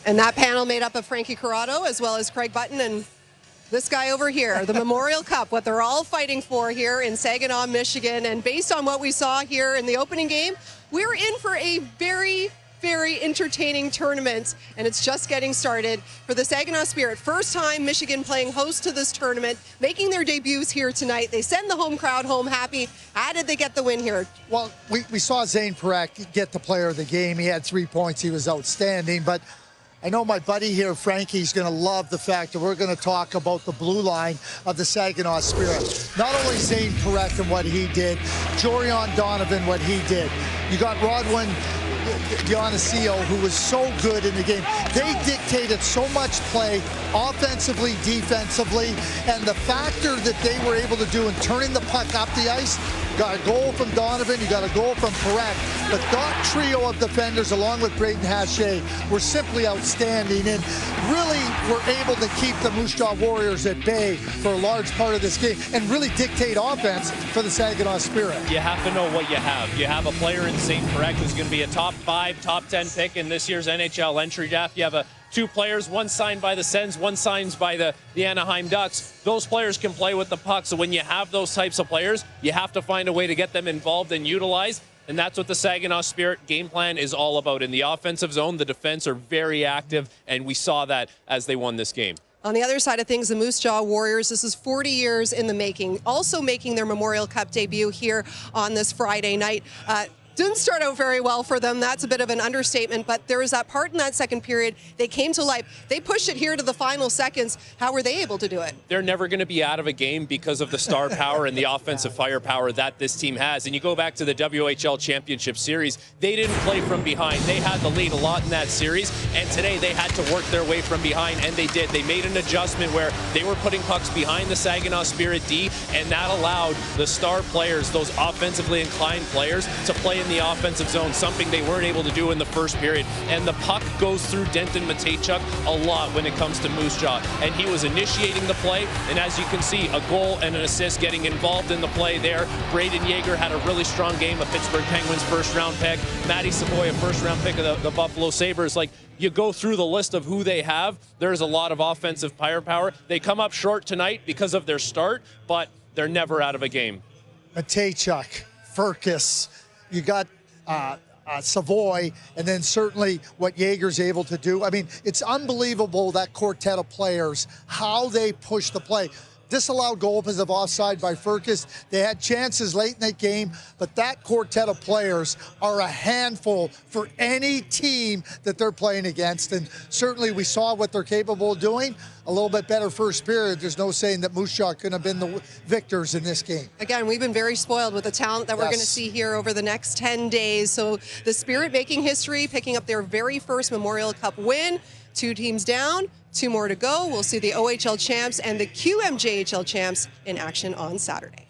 And that panel made up of Frankie Corrado as well as Craig Button and this guy over here, the Memorial Cup, what they're all fighting for here in Saginaw, Michigan. And based on what we saw here in the opening game, we're in for a very entertaining tournament, and it's just getting started for the Saginaw Spirit. First time Michigan playing host to this tournament, making their debuts here tonight. They send the home crowd home happy. How did they get the win here? Well, we saw Zane Parekh get the player of the game. He had 3 points. He was outstanding, but I know my buddy here, Frankie's going to love the fact that we're going to talk about the blue line of the Saginaw Spirit. Not only Zane Parekh and what he did, Jorion Donovan, what he did. You got Rodwin Dionisio, who was so good in the game. They dictated so much play, offensively, defensively, and the factor that they were able to do in turning the puck up the ice. You got a goal from Donovan, you got a goal from Parekh, but that trio of defenders, along with Braden Hache, were simply outstanding and really were able to keep the Moose Jaw Warriors at bay for a large part of this game and really dictate offense for the Saginaw Spirit. You have to know what you have. You have a player in St. Parekh who's going to be a top 5, top 10 pick in this year's NHL entry draft. You have two players, one signed by the Sens, one signed by the Anaheim Ducks. Those players can play with the puck. So when you have those types of players, you have to find a way to get them involved and utilized. And that's what the Saginaw Spirit game plan is all about. In the offensive zone, the defense are very active, and we saw that as they won this game. On the other side of things, the Moose Jaw Warriors, this is 40 years in the making, also making their Memorial Cup debut here on this Friday night. Didn't start out very well for them. That's a bit of an understatement, but there was that part in that second period. They came to life. They pushed it here to the final seconds. How were they able to do it? They're never going to be out of a game because of the star power and the offensive firepower that this team has. And you go back to the WHL Championship Series, they didn't play from behind. They had the lead a lot in that series, and today they had to work their way from behind, and they did. They made an adjustment where they were putting pucks behind the Saginaw Spirit D, and that allowed the star players, those offensively inclined players, to play in the offensive zone, something they weren't able to do in the first period. And the puck goes through Denton Matejchuk a lot when it comes to Moose Jaw. And he was initiating the play, and as you can see, a goal and an assist getting involved in the play there. Braden Yeager had a really strong game, a Pittsburgh Penguins first-round pick. Matty Savoy, a first-round pick of the Buffalo Sabres. Like, you go through the list of who they have, there's a lot of offensive firepower. They come up short tonight because of their start, but they're never out of a game. Matejchuk, Furcus, you got Savoy, and then certainly what Yeager's able to do. I mean, it's unbelievable, that quartet of players, how they push the play. Disallowed goal because of offside by Furcus. They had chances late in the game, but that quartet of players are a handful for any team that they're playing against. And certainly we saw what they're capable of doing. A little bit better first period. There's no saying that Moose Jaw couldn't have been the victors in this game. Again, we've been very spoiled with the talent that we're going to see here over the next 10 days. So the Spirit making history, picking up their very first Memorial Cup win. 2 teams down, 2 more to go. We'll see the OHL champs and the QMJHL champs in action on Saturday.